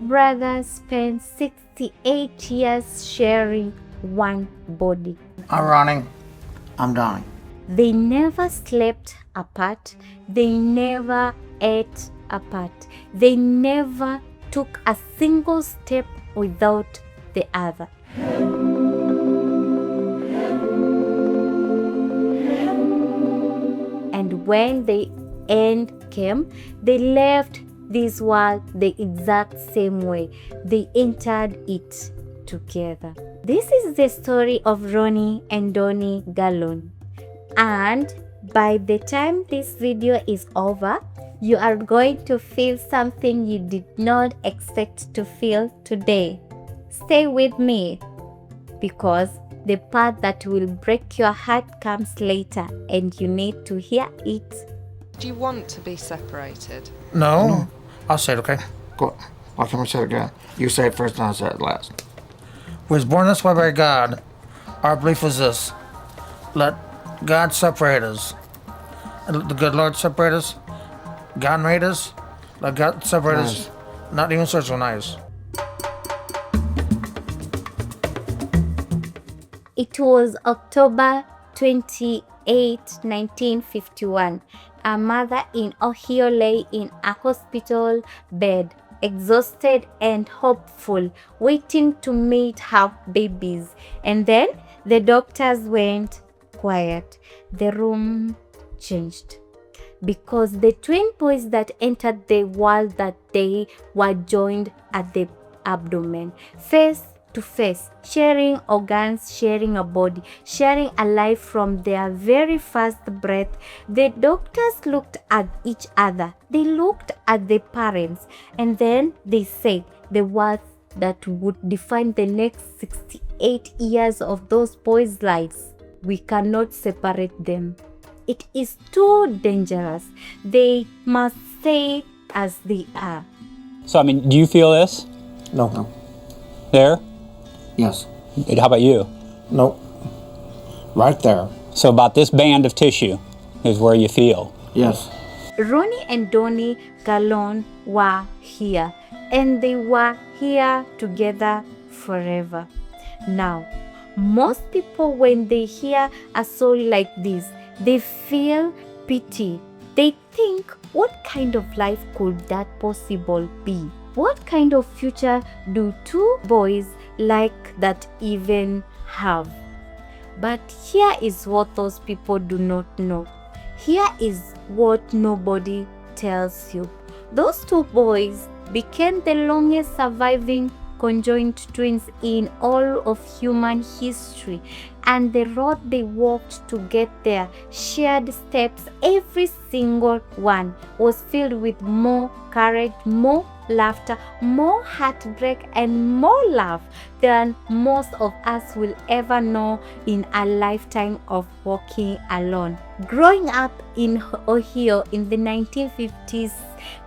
brothers spent 68 years sharing one body. I'm Ronnie. I'm Donnie. They never slept apart. They never ate apart. They never took a single step without the other. And when the end came, they left this world the exact same way they entered it together. This is the story of Ronnie and Donnie Gallon. And by the time this video is over, you are going to feel something you did not expect to feel today. Stay with me, because the part that will break your heart comes later and you need to hear it. Do you want to be separated? No. I'll say it, okay? Go. Why can't we say it again? You say it first and I'll say it last. We was born this way by God. Our belief is this. Let God separate us. And let the good Lord separate us. God made us. Let God separate us. Not even so nice. It was October 28, 1951. A mother in Ohio lay in a hospital bed, exhausted and hopeful, waiting to meet her babies. And then the doctors went quiet. The room changed, because the twin boys that entered the world that day were joined at the abdomen, face to face, sharing organs, sharing a body, sharing a life from their very first breath. The doctors looked at each other. They looked at the parents, and then they said the words that would define the next 68 years of those boys' lives. We cannot separate them. It is too dangerous. They must stay as they are. So, do you feel this? No. There? Yes. How about you? Nope. Right there. So about this band of tissue is where you feel? Yes. Ronnie and Donnie Gallon were here, and they were here together forever. Now, most people, when they hear a soul like this, they feel pity. They think, what kind of life could that possible be? What kind of future do two boys like that even have? But here is what those people do not know. Here is what nobody tells you. Those two boys became the longest surviving conjoined twins in all of human history, and the road they walked to get there, shared steps, every single one was filled with more courage, more laughter, more heartbreak, and more love than most of us will ever know in a lifetime of walking alone. Growing up in Ohio in the 1950s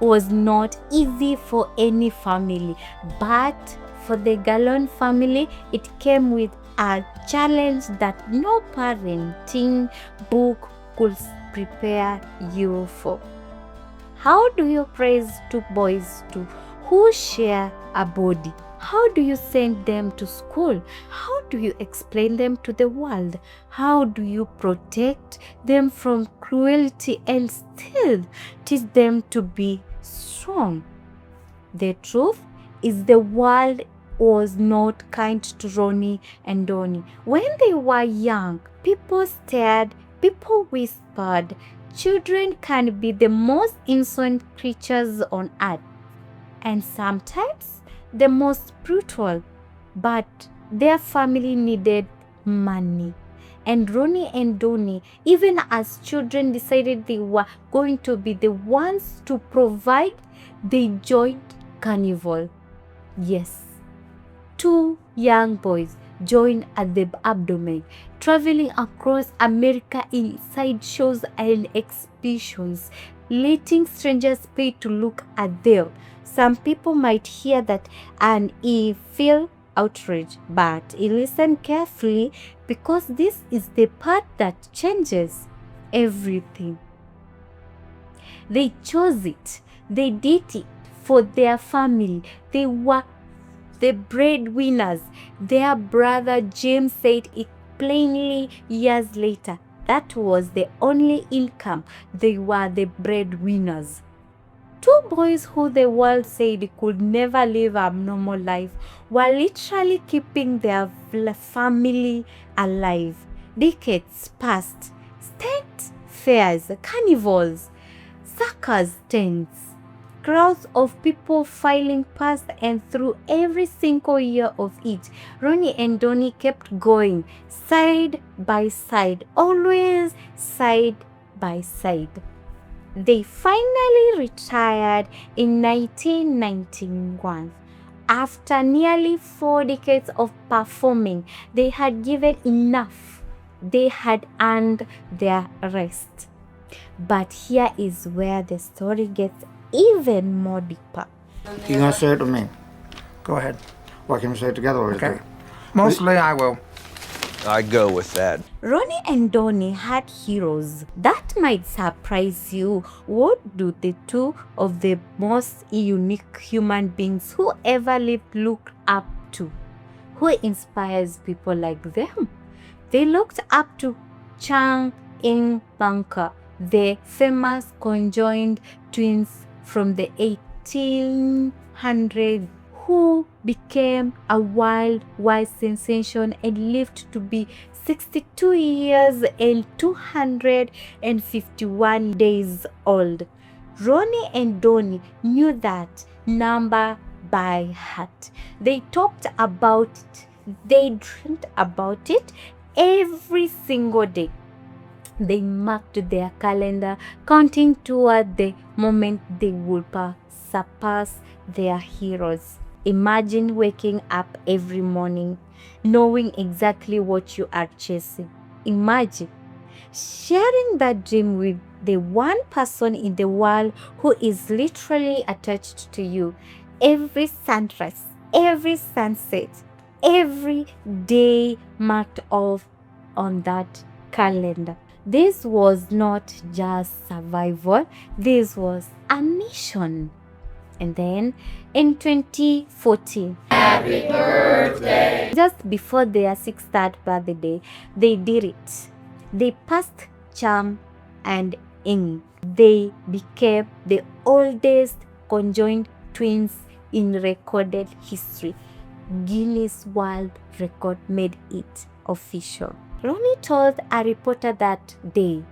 was not easy for any family, but for the Gallon family, it came with a challenge that no parenting book could prepare you for. How do you praise two boys who share a body? How do you send them to school? How do you explain them to the world? How do you protect them from cruelty and still teach them to be strong? The truth is, the world was not kind to Ronnie and Donnie. When they were young, people stared, people whispered. Children can be the most innocent creatures on earth, and sometimes the most brutal, but their family needed money. And Ronnie and Donnie, even as children, decided they were going to be the ones to provide. They joined Carnival. Yes, two young boys joined at the abdomen, traveling across America in sideshows and exhibitions, letting strangers pay to look at them. Some people might hear that and feel outraged, but listen carefully, because this is the part that changes everything. They chose it. They did it for their family. They were the breadwinners. Their brother James said it plainly years later. That was the only income. They were the breadwinners. Two boys who the world said could never live a normal life were literally keeping their family alive. Decades passed. State fairs, carnivals, circus tents, crowds of people filing past and through every single year of it. Ronnie and Donnie kept going, side by side, always side by side. They finally retired in 1991. After nearly 4 decades of performing, they had given enough. They had earned their rest. But here is where the story gets even more deeper. You gonna say it with me? Go ahead. Or can we say it together? Or Okay. Mostly I will. I go with that. Ronnie and Donnie had heroes. That might surprise you. What do the two of the most unique human beings who ever lived look up to? Who inspires people like them? They looked up to Chang In Bunker, the famous conjoined twins from the 1800s, who became a worldwide sensation and lived to be 62 years and 251 days old. Ronnie and Donnie knew that number by heart. They talked about it. They dreamed about it every single day. They marked their calendar, counting toward the moment they would surpass their heroes. Imagine waking up every morning knowing exactly what you are chasing. Imagine sharing that dream with the one person in the world who is literally attached to you. Every sunrise, every sunset, every day marked off on that calendar. This was not just survival, this was a mission. And then in 2014, happy birthday! Just before their 63rd birthday, they did it. They passed Cham and Ing. They became the oldest conjoined twins in recorded history. Guinness World Record made it official. Ronnie told a reporter that day,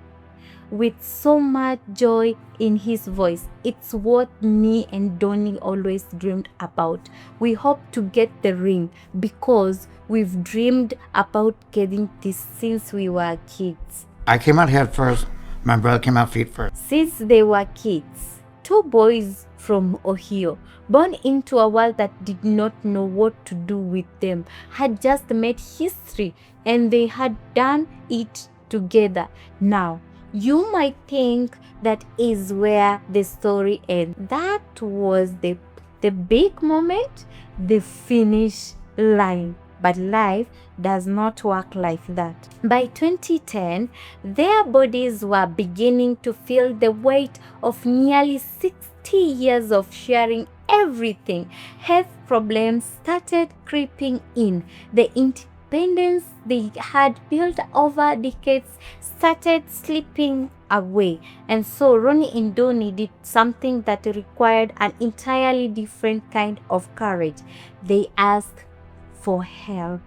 with so much joy in his voice, "It's what me and Donnie always dreamed about. We hope to get the ring because we've dreamed about getting this since we were kids." I came out head first. My brother came out feet first. Since they were kids, two boys from Ohio, born into a world that did not know what to do with them, had just made history and they had done it together. Now, you might think that is where the story ends. That was the big moment, the finish line. But life does not work like that. By 2010, their bodies were beginning to feel the weight of nearly 60 years of sharing everything. Health problems started creeping in. The independence they had built over decades started slipping away. And so Ronnie and Donnie did something that required an entirely different kind of courage. They asked for help.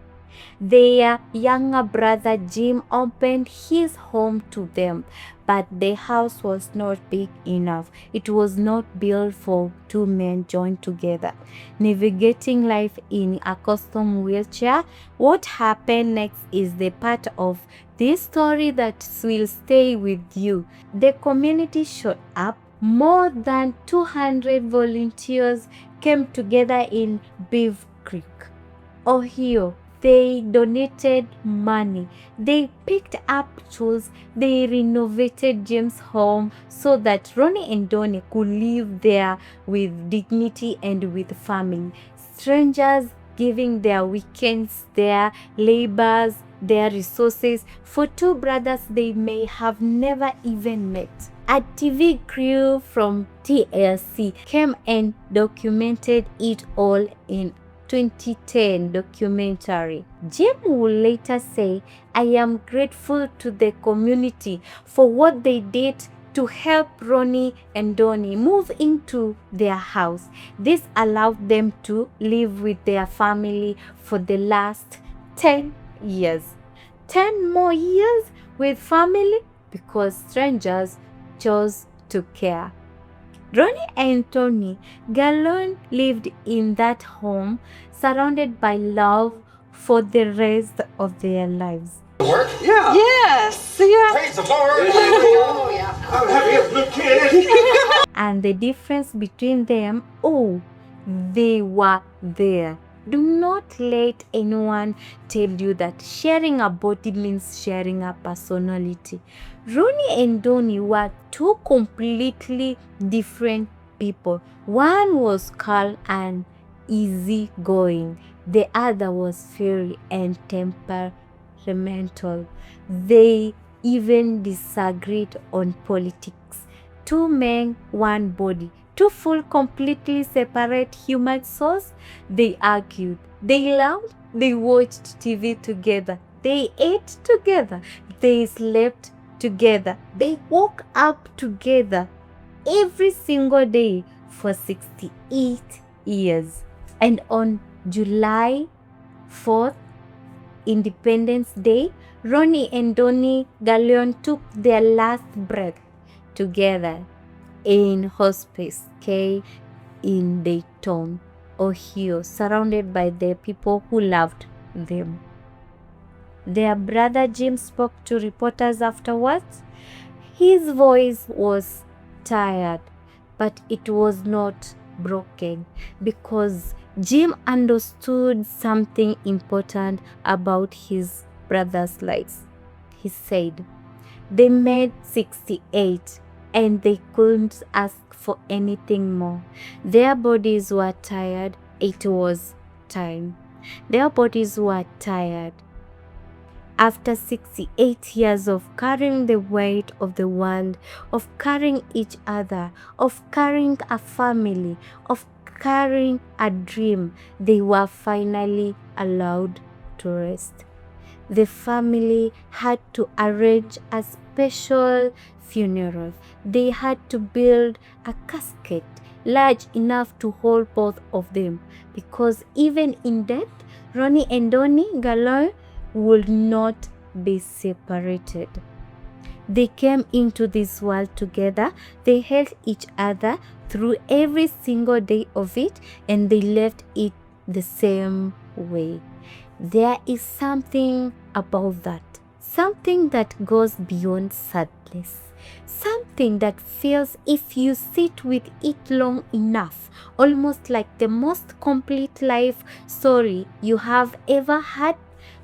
Their younger brother Jim opened his home to them, but the house was not big enough. It was not built for two men joined together, navigating life in a custom wheelchair. What happened next is the part of this story that will stay with you. The community showed up. More than 200 volunteers came together in Beaver Creek, Ohio. They donated money. They picked up tools. They renovated Jim's home so that Ronnie and Donnie could live there with dignity and with family. Strangers giving their weekends, their labors, their resources for two brothers they may have never even met. A TV crew from TLC came and documented it all in 2010 documentary. Jim would later say, "I am grateful to the community for what they did to help Ronnie and Donnie move into their house. This allowed them to live with their family for the last 10 years. 10 more years with family because strangers chose to care." Ronnie and Tony Gallon lived in that home, surrounded by love for the rest of their lives. Work? Yeah. Yes, yeah. Praise the Lord. Oh, yeah. I'm happy as a little kid. And the difference between them, oh, they were there. Do not let anyone tell you that sharing a body means sharing a personality. Ronnie and Donnie were two completely different people. One was calm and easygoing. The other was fiery and temperamental. They even disagreed on politics. Two men, one body. Two full, completely separate human souls. They argued, they laughed, they watched TV together, they ate together, they slept together, they woke up together every single day for 68 years. And on July 4th, Independence Day, Ronnie and Donnie Galleon took their last breath together in hospice care in Dayton, Ohio, surrounded by the people who loved them. Their brother Jim spoke to reporters afterwards. His voice was tired, but it was not broken because Jim understood something important about his brother's lives. He said, "They made 68 and they couldn't ask for anything more. Their bodies were tired. It was time. Their bodies were tired. After 68 years of carrying the weight of the world, of carrying each other, of carrying a family, of carrying a dream, they were finally allowed to rest." The family had to arrange a special funeral. They had to build a casket large enough to hold both of them because even in death, Ronnie and Donnie Gallon would not be separated. They came into this world together. They held each other through every single day of it, and they left it the same way. There is something about that. Something that goes beyond sadness. Something that feels, if you sit with it long enough, almost like the most complete life story you have ever had.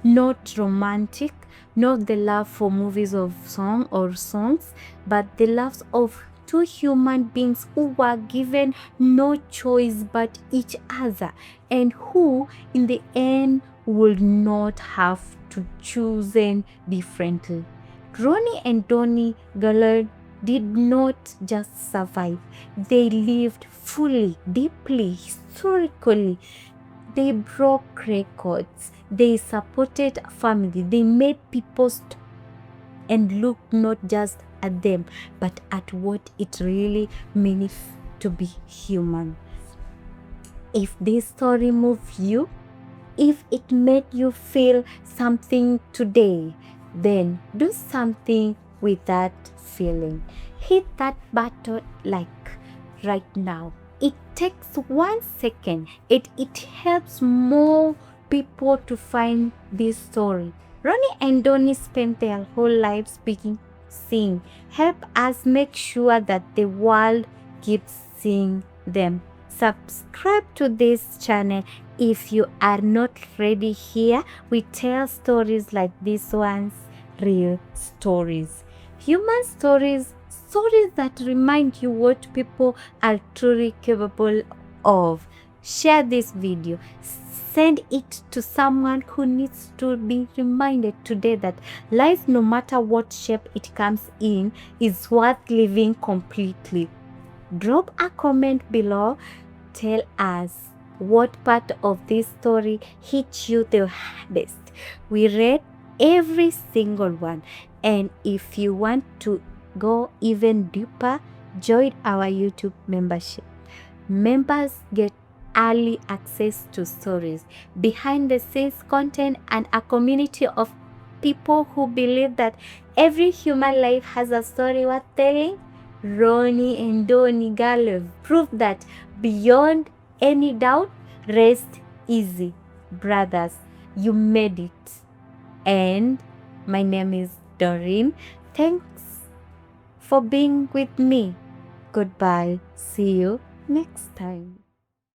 Not romantic, not the love for movies of song or songs, but the loves of two human beings who were given no choice but each other, and who in the end would not have to choose differently. Ronnie and Donnie Gallon did not just survive. They lived fully, deeply, historically. They broke records. They supported family. They made people stop and look not just at them, but at what it really means to be human. If this story moved you, if it made you feel something today, then do something with that feeling. Hit that button like right now. It takes 1 second. It helps more people to find this story. Ronnie and Donnie spent their whole lives speaking, seeing. Help us make sure that the world keeps seeing them. Subscribe to this channel if you are not ready. Here we tell stories like these ones, real stories, human stories, stories that remind you what people are truly capable of. Share this video. Send it to someone who needs to be reminded today that life, no matter what shape it comes in, is worth living completely. Drop a comment below. Tell us what part of this story hit you the hardest. We read every single one. And if you want to go even deeper, join our YouTube membership. Members get early access to stories, behind the scenes content, and a community of people who believe that every human life has a story worth telling. Ronnie and Donnie Gallev prove that beyond any doubt. Rest easy, brothers. You made it. And my name is Doreen. Thanks for being with me. Goodbye. See you next time.